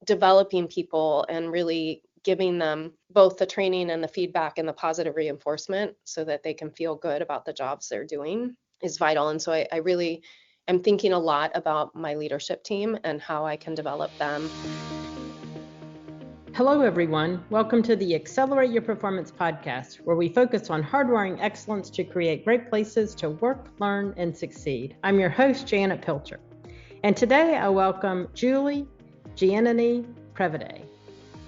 developing people and really giving them both the training and the feedback and the positive reinforcement so that they can feel good about the jobs they're doing is vital. And so I really am thinking a lot about my leadership team and how I can develop them. Hello, everyone. Welcome to the Accelerate Your Performance podcast, where we focus on hardwiring excellence to create great places to work, learn, and succeed. I'm your host, Janet Pilcher. And today I welcome Julie Giannini Previde.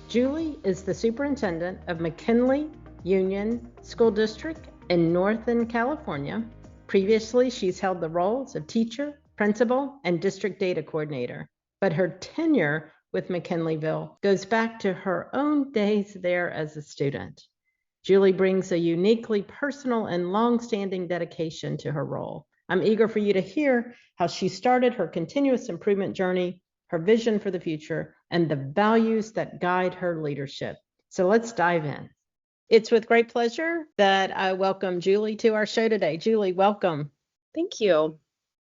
Julie is the superintendent of McKinley Union School District in Northern California. Previously, she's held the roles of teacher, principal, and district data coordinator. But her tenure with McKinleyville goes back to her own days there as a student. Julie brings a uniquely personal and long-standing dedication to her role. I'm eager for you to hear how she started her continuous improvement journey, her vision for the future, and the values that guide her leadership. So let's dive in. It's with great pleasure that I welcome Julie to our show today. Julie, welcome. Thank you.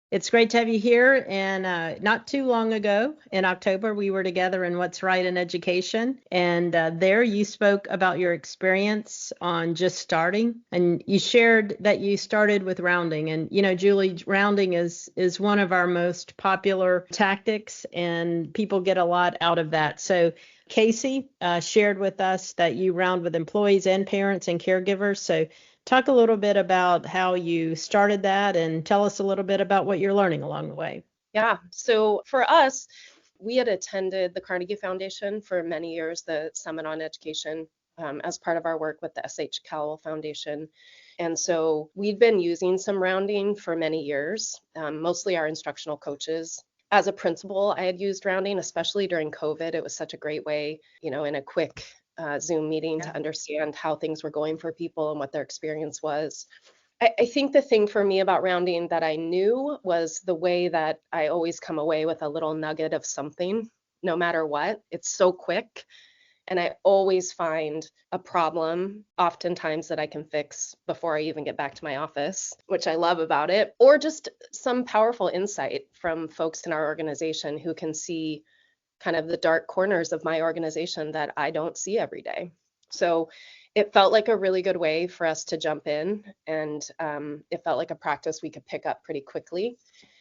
It's great to have you here. And not too long ago, in October, we were together in What's Right in Education. And there you spoke about your experience on just starting. And you shared that you started with rounding. And, you know, Julie, rounding is one of our most popular tactics, and people get a lot out of that. So Casey shared with us that you round with employees and parents and caregivers. So talk a little bit about how you started that and tell us a little bit about what you're learning along the way. Yeah. So for us, we had attended the Carnegie Foundation for many years, the Summit on Education, as part of our work with the S.H. Cowell Foundation. And so we'd been using some rounding for many years, mostly our instructional coaches. As a principal, I had used rounding, especially during COVID. It was such a great way, in a quick Zoom meeting to understand how things were going for people and what their experience was. I think the thing for me about rounding that I knew was the way that I always come away with a little nugget of something, no matter what. It's so quick. And I always find a problem, oftentimes, that I can fix before I even get back to my office, which I love about it, or just some powerful insight from folks in our organization who can see kind of the dark corners of my organization that I don't see every day. So it felt like a really good way for us to jump in, and it felt like a practice we could pick up pretty quickly.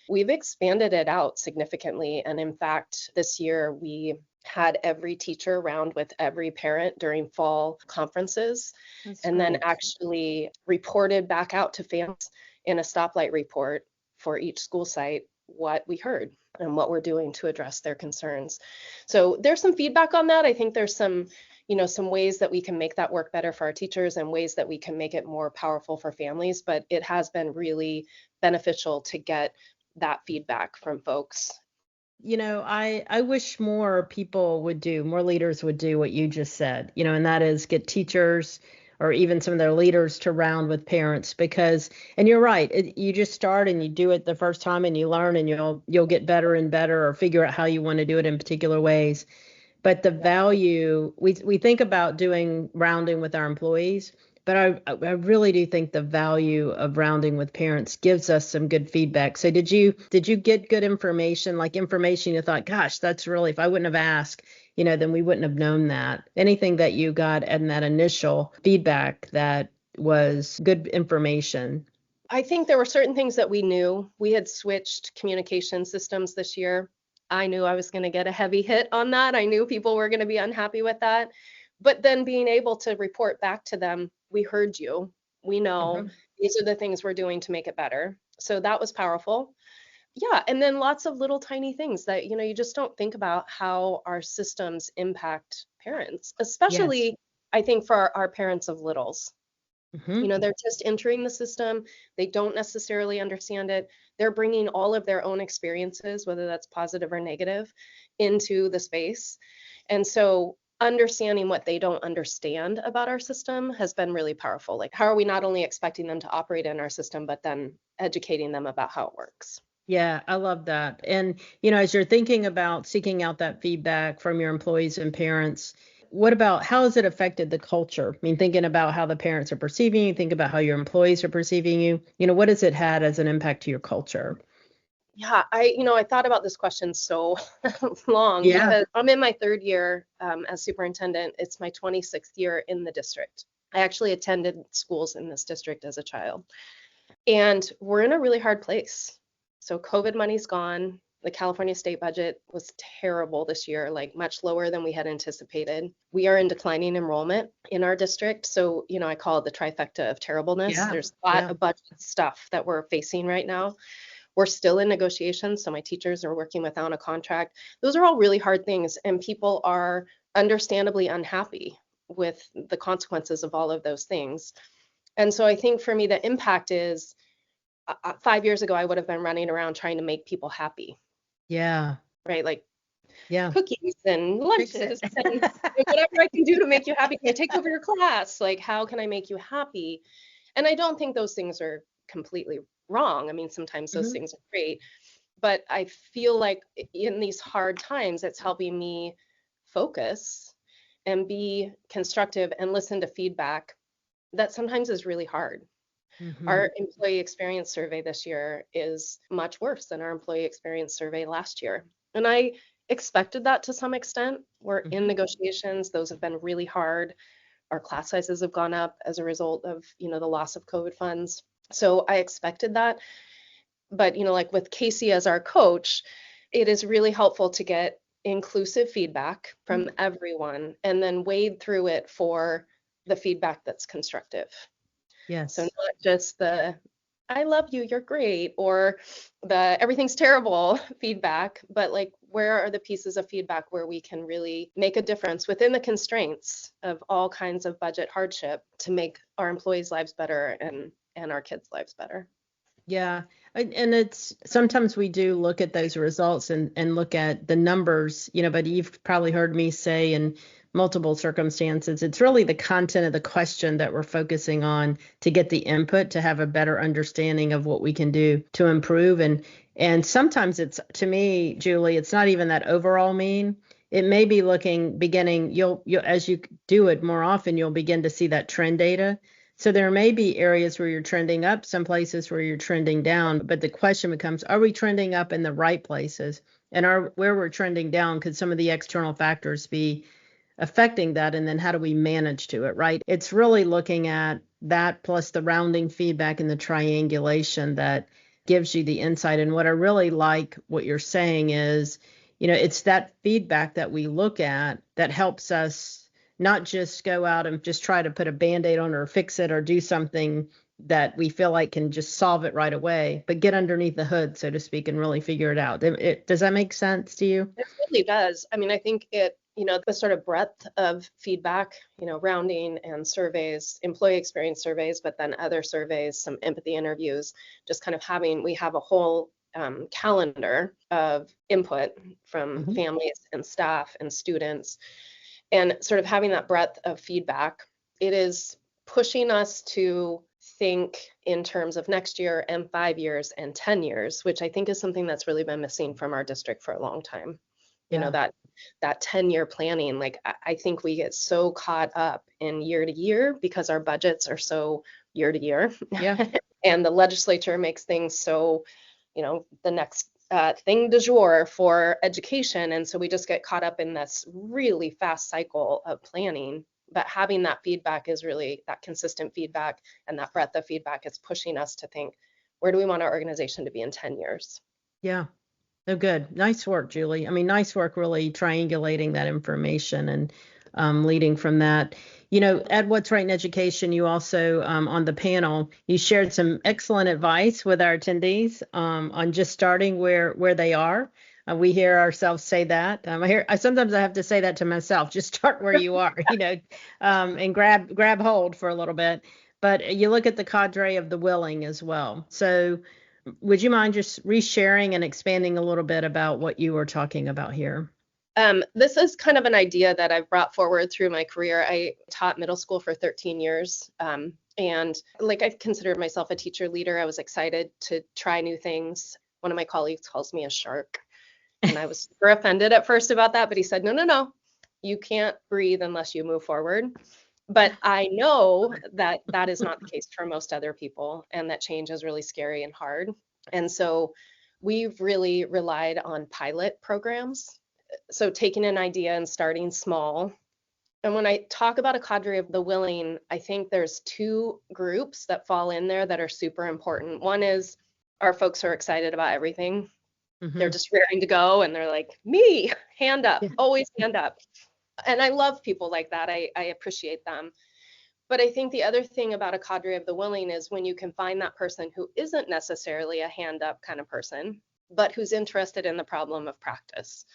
We've expanded it out significantly. And in fact, this year we had every teacher round with every parent during fall conferences. That's and great. Then actually reported back out to families in a stoplight report for each school site what we heard and what we're doing to address their concerns. So there's some feedback on that. I think there's some ways that we can make that work better for our teachers and ways that we can make it more powerful for families, but it has been really beneficial to get that feedback from folks. I wish more leaders would do what you just said, and that is get teachers or even some of their leaders to round with parents, and you're right, you just start and you do it the first time and you learn and you'll get better and better or figure out how you want to do it in particular ways. But the value, we think about doing rounding with our employees, but I really do think the value of rounding with parents gives us some good feedback. So did you get good information, like information you thought, gosh, that's really, if I wouldn't have asked, then we wouldn't have known that. Anything that you got in that initial feedback that was good information? I think there were certain things that we knew. We had switched communication systems this year. I knew I was going to get a heavy hit on that. I knew people were going to be unhappy with that. But then being able to report back to them, we heard you. We know these are the things we're doing to make it better. So that was powerful. Yeah. And then lots of little tiny things that, you just don't think about how our systems impact parents, especially, yes, I think for our parents of littles. They're just entering the system. They don't necessarily understand it. They're bringing all of their own experiences, whether that's positive or negative, into the space. And so understanding what they don't understand about our system has been really powerful. Like, how are we not only expecting them to operate in our system, but then educating them about how it works? Yeah, I love that. And, as you're thinking about seeking out that feedback from your employees and parents, what about how has it affected the culture? I mean, thinking about how the parents are perceiving you, think about how your employees are perceiving you, what has it had as an impact to your culture? Yeah, I thought about this question so long Yeah. because I'm in my third year as superintendent. It's my 26th year in the district. I actually attended schools in this district as a child. And we're in a really hard place. So COVID money's gone. The California state budget was terrible this year, like much lower than we had anticipated. We are in declining enrollment in our district. So, I call it the trifecta of terribleness. Yeah. There's a lot of budget stuff that we're facing right now. We're still in negotiations. So my teachers are working without a contract. Those are all really hard things. And people are understandably unhappy with the consequences of all of those things. And so I think for me, the impact is 5 years ago, I would have been running around trying to make people happy, Yeah. right? Like Yeah. cookies and Fix lunches it. and whatever I can do to make you happy. Can I take over your class? Like, how can I make you happy? And I don't think those things are completely wrong. I mean, sometimes those Mhm. things are great, but I feel like in these hard times, it's helping me focus and be constructive and listen to feedback that sometimes is really hard. Mhm. Our employee experience survey this year is much worse than our employee experience survey last year. And I expected that to some extent. We're in Mhm. negotiations. Those have been really hard. Our class sizes have gone up as a result of, the loss of COVID funds. So I expected that. But, like with Casey as our coach, it is really helpful to get inclusive feedback from everyone and then wade through it for the feedback that's constructive. So Yes. not just the I love you, you're great, or the everything's terrible feedback, but like where are the pieces of feedback where we can really make a difference within the constraints of all kinds of budget hardship to make our employees' lives better and our kids' lives better. Yeah. And it's sometimes we do look at those results and look at the numbers, but you've probably heard me say in multiple circumstances, it's really the content of the question that we're focusing on to get the input to have a better understanding of what we can do to improve. And sometimes it's, to me, Julie, it's not even that overall mean. It may be beginning, you'll as you do it more often, you'll begin to see that trend data. So there may be areas where you're trending up, some places where you're trending down, but the question becomes, are we trending up in the right places? And where we're trending down, could some of the external factors be affecting that? And then how do we manage to it, right? It's really looking at that plus the rounding feedback and the triangulation that gives you the insight. And what I really like what you're saying is, it's that feedback that we look at that helps us not just go out and just try to put a Band-Aid on or fix it or do something that we feel like can just solve it right away, but get underneath the hood, so to speak, and really figure it out. Does that make sense to you? It really does. I mean, I think the sort of breadth of feedback, rounding and surveys, employee experience surveys, but then other surveys, some empathy interviews, just kind of we have a whole calendar of input from Mm-hmm. families and staff and students, and sort of having that breadth of feedback. It is pushing us to think in terms of next year and 5 years and 10 years, which I think is something that's really been missing from our district for a long time. Yeah. That 10-year planning, like I think we get so caught up in year to year because our budgets are so year to year. Yeah. And the legislature makes things so, the next thing du jour for education. And so we just get caught up in this really fast cycle of planning. But having that feedback is really that consistent feedback, and that breadth of feedback is pushing us to think, where do we want our organization to be in 10 years? Yeah. Oh, good. Nice work, Julie. I mean, nice work really triangulating that information and leading from that. At What's Right in Education, you also, on the panel, you shared some excellent advice with our attendees on just starting where they are. We hear ourselves say that. Sometimes I have to say that to myself, just start where you are, and grab hold for a little bit. But you look at the cadre of the willing as well. So would you mind just resharing and expanding a little bit about what you were talking about here? This is kind of an idea that I've brought forward through my career. I taught middle school for 13 years. And like I considered myself a teacher leader. I was excited to try new things. One of my colleagues calls me a shark. And I was super offended at first about that, but he said, no, no, no, you can't breathe unless you move forward. But I know that that is not the case for most other people, and that change is really scary and hard. And so we've really relied on pilot programs. So taking an idea and starting small. And when I talk about a cadre of the willing, I think there's two groups that fall in there that are super important. One is our folks who are excited about everything. They're Mm-hmm. just raring to go and they're like, me, hand up, Yeah. always hand up. And I love people like that. I appreciate them. But I think the other thing about a cadre of the willing is when you can find that person who isn't necessarily a hand up kind of person, but who's interested in the problem of practice,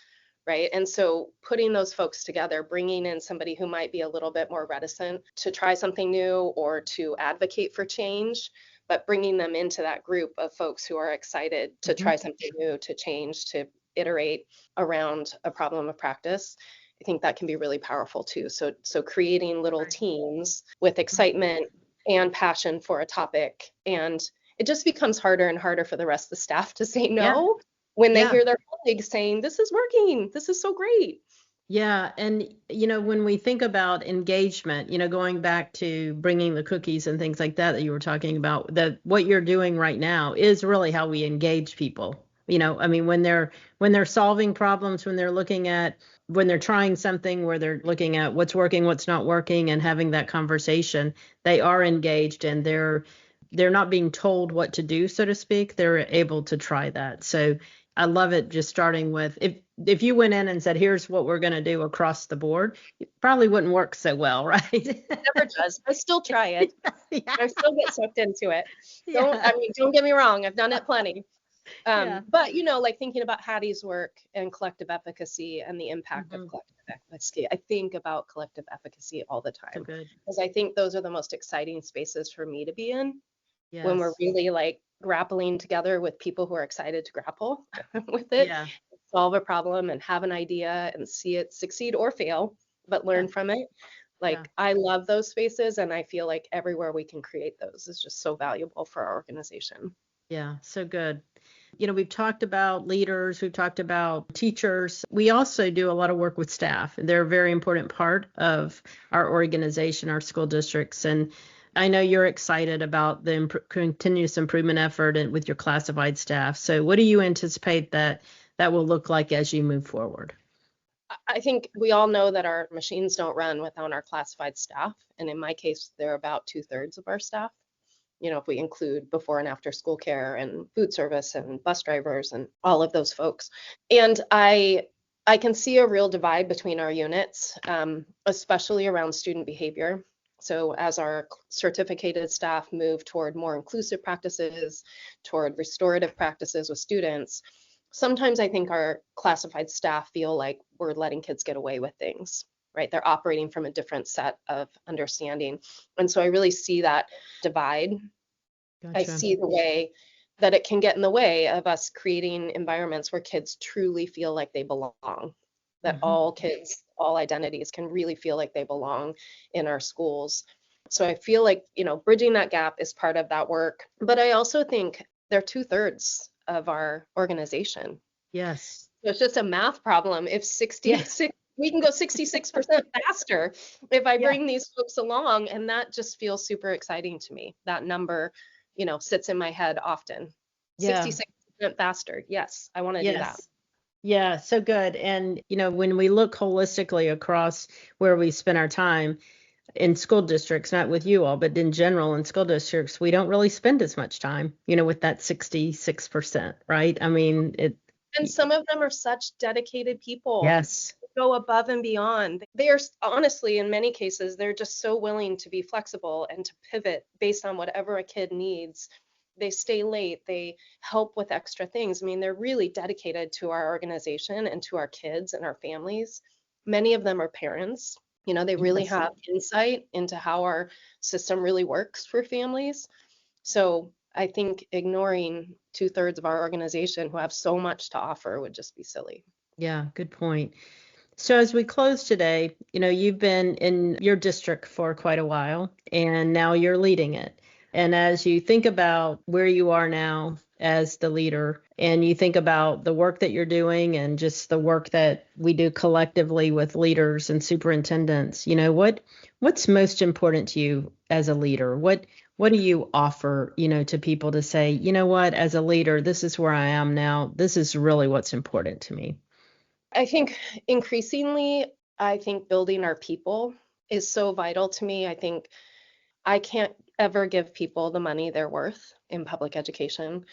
right? And so putting those folks together, bringing in somebody who might be a little bit more reticent to try something new or to advocate for change, but bringing them into that group of folks who are excited to Mm-hmm. try something new, to change, to iterate around a problem of practice. I think that can be really powerful too. So creating little teams with excitement and passion for a topic, and it just becomes harder and harder for the rest of the staff to say Yeah. no when they Yeah. hear their colleagues saying, this is working, this is so great. Yeah. And, when we think about engagement, going back to bringing the cookies and things like that you were talking about, that what you're doing right now is really how we engage people. When they're solving problems, when they're trying something where they're looking at what's working, what's not working, and having that conversation, they are engaged and they're not being told what to do, so to speak. They're able to try that. So I love it, just starting with, if you went in and said, here's what we're going to do across the board, it probably wouldn't work so well, right? It never does. I still try it. Yeah. I still get sucked into it. Yeah. Don't get me wrong. I've done it plenty. Yeah. But like thinking about Hattie's work and collective efficacy and the impact of Mhm. collective efficacy, I think about collective efficacy all the So time good. because I think those are the most exciting spaces for me to be in when we're Yes. really like grappling together with people who are excited to grapple with it, Yeah. solve a problem and have an idea and see it succeed or fail, but learn Yeah. from it. Yeah. Like I love those spaces and I feel like everywhere we can create those is just so valuable for our organization. Yeah. So good. We've talked about leaders, we've talked about teachers. We also do a lot of work with staff. They're a very important part of our organization, our school districts. And I know you're excited about the continuous improvement effort and with your classified staff. So what do you anticipate that will look like as you move forward? I think we all know that our machines don't run without our classified staff. And in my case, they're about 2/3 of our staff. If we include before and after school care and food service and bus drivers and all of those folks. And I can see a real divide between our units, especially around student behavior. So as our certificated staff move toward more inclusive practices, toward restorative practices with students, sometimes I think our classified staff feel like we're letting kids get away with things, right? They're operating from a different set of understanding. And so I really see that divide. I Gotcha. see the way that it can get in the way of us creating environments where kids truly feel like they belong, that Mhm. all kids, all identities can really feel like they belong in our schools. So I feel like, bridging that gap is part of that work. But I also think they're 2/3 of our organization. Yes. So it's just a math problem. If Yeah. we can go 66% faster if I Yeah. bring these folks along, and that just feels super exciting to me. That number, sits in my head often. Yeah. 66% faster. Yes, I want to do that. Yes. Yeah, so good. And, when we look holistically across where we spend our time in school districts, not with you all, but in general in school districts, we don't really spend as much time, with that 66%, right? I mean, And some of them are such dedicated people. yes. Go above and beyond. They are honestly, in many cases, they're just so willing to be flexible and to pivot based on whatever a kid needs. They stay late, they help with extra things. I mean, they're really dedicated to our organization and to our kids and our families. Many of them are parents. They really Yes. have insight into how our system really works for families. So I think ignoring 2/3 of our organization who have so much to offer would just be silly. Yeah, good point. So as we close today, you've been in your district for quite a while and now you're leading it. And as you think about where you are now as the leader and you think about the work that you're doing and just the work that we do collectively with leaders and superintendents, what's most important to you as a leader? What do you offer, to people to say, as a leader, this is where I am now. This is really what's important to me. I think increasingly, building our people is so vital to me. I think I can't ever give people the money they're worth in public education.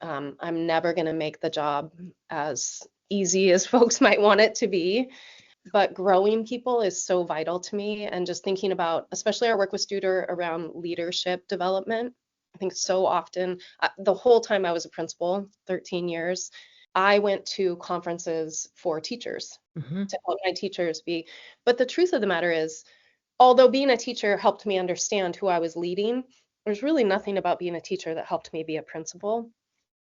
I'm never going to make the job as easy as folks might want it to be, but growing people is so vital to me. And just thinking about, especially our work with Studer around leadership development, I think so often, the whole time I was a principal, 13 years, I went to conferences for teachers to help my teachers be. But the truth of the matter is, although being a teacher helped me understand who I was leading, there's really nothing about being a teacher that helped me be a principal,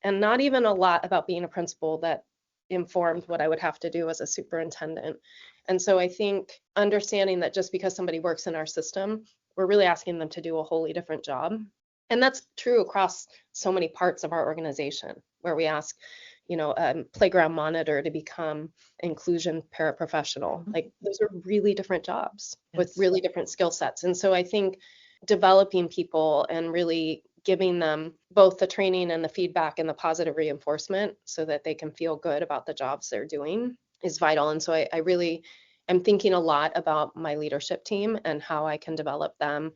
and not even a lot about being a principal that informed what I would have to do as a superintendent. And so I think understanding that just because somebody works in our system, we're really asking them to do a wholly different job. And that's true across so many parts of our organization, where we ask, a playground monitor to become inclusion paraprofessional. Like, those are really different jobs with really different skill sets. And so I think developing people and really giving them both the training and the feedback and the positive reinforcement so that they can feel good about the jobs they're doing is vital. And so I really am thinking a lot about my leadership team and how I can develop them,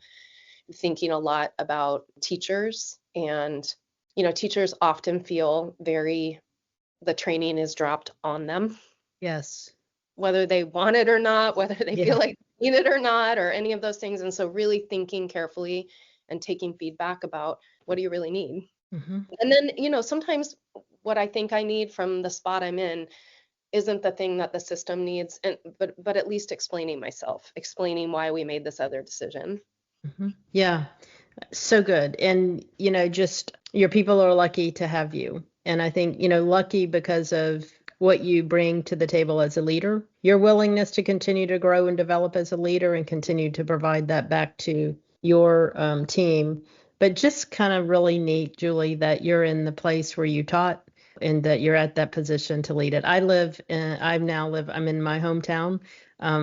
thinking a lot about teachers. And, teachers often feel the training is dropped on them. Yes. Whether they want it or not, whether they feel like they need it or not, or any of those things. And so really thinking carefully and taking feedback about, what do you really need? And then, sometimes what I think I need from the spot I'm in isn't the thing that the system needs, but at least explaining myself, explaining why we made this other decision. Yeah, so good. And, just your people are lucky to have you. And I think, lucky because of what you bring to the table as a leader, your willingness to continue to grow and develop as a leader and continue to provide that back to your team. But just kind of really neat, Julie, that you're in the place where you taught and that you're at that position to lead it. I'm in my hometown.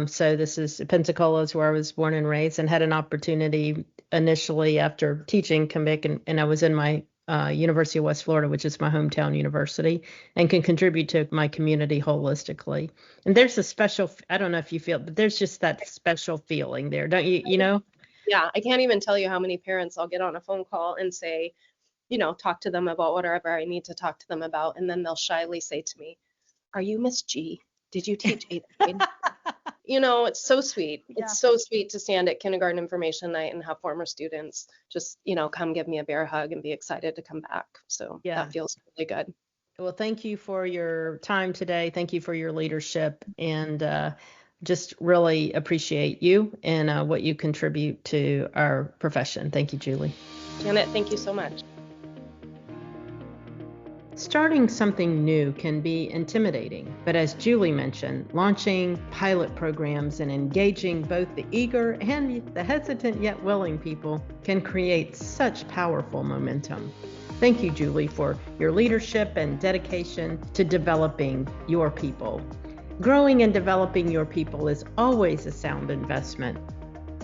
So this is Pensacola is where I was born and raised, and had an opportunity initially after teaching come back, and I was in my University of West Florida, which is my hometown university, and can contribute to my community holistically. And there's a special, I don't know if you feel, but there's just that special feeling there, don't you? Yeah, I can't even tell you how many parents I'll get on a phone call and say, talk to them about whatever I need to talk to them about. And then they'll shyly say to me, "Are you Miss G? Did you teach 8th grade?" It's so sweet. Yeah. It's so sweet to stand at kindergarten information night and have former students just, come give me a bear hug and be excited to come back. So that feels really good. Well, thank you for your time today. Thank you for your leadership, and just really appreciate you and what you contribute to our profession. Thank you, Julie. Janet, thank you so much. Starting something new can be intimidating, but as Julie mentioned, launching pilot programs and engaging both the eager and the hesitant yet willing people can create such powerful momentum. Thank you, Julie, for your leadership and dedication to developing your people. Growing and developing your people is always a sound investment.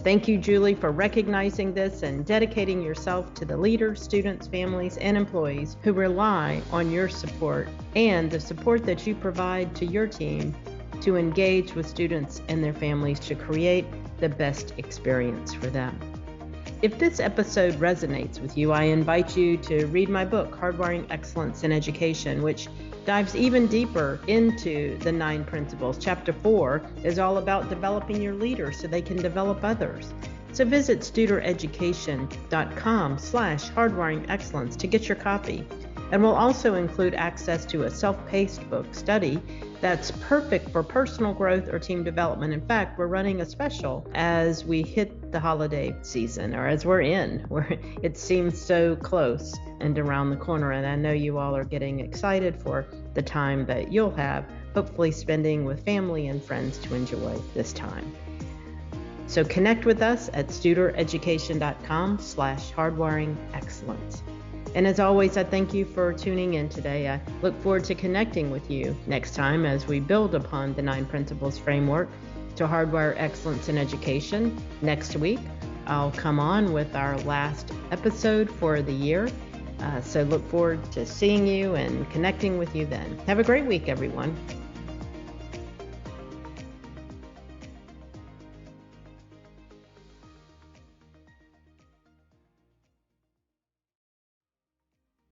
Thank you, Julie, for recognizing this and dedicating yourself to the leaders, students, families, and employees who rely on your support and the support that you provide to your team to engage with students and their families to create the best experience for them. If this episode resonates with you, I invite you to read my book, Hardwiring Excellence in Education, which dives even deeper into the 9 principles. Chapter 4 is all about developing your leaders so they can develop others. So visit studereducation.com/hardwiring excellence to get your copy. And we'll also include access to a self-paced book study that's perfect for personal growth or team development. In fact, we're running a special as we hit the holiday season, or as we're in, where it seems so close and around the corner. And I know you all are getting excited for the time that you'll have, hopefully spending with family and friends to enjoy this time. So connect with us at studereducation.com/hardwiring excellence. And as always, I thank you for tuning in today. I look forward to connecting with you next time as we build upon the 9 Principles framework to hardwire excellence in education. Next week, I'll come on with our last episode for the year. So look forward to seeing you and connecting with you then. Have a great week, everyone.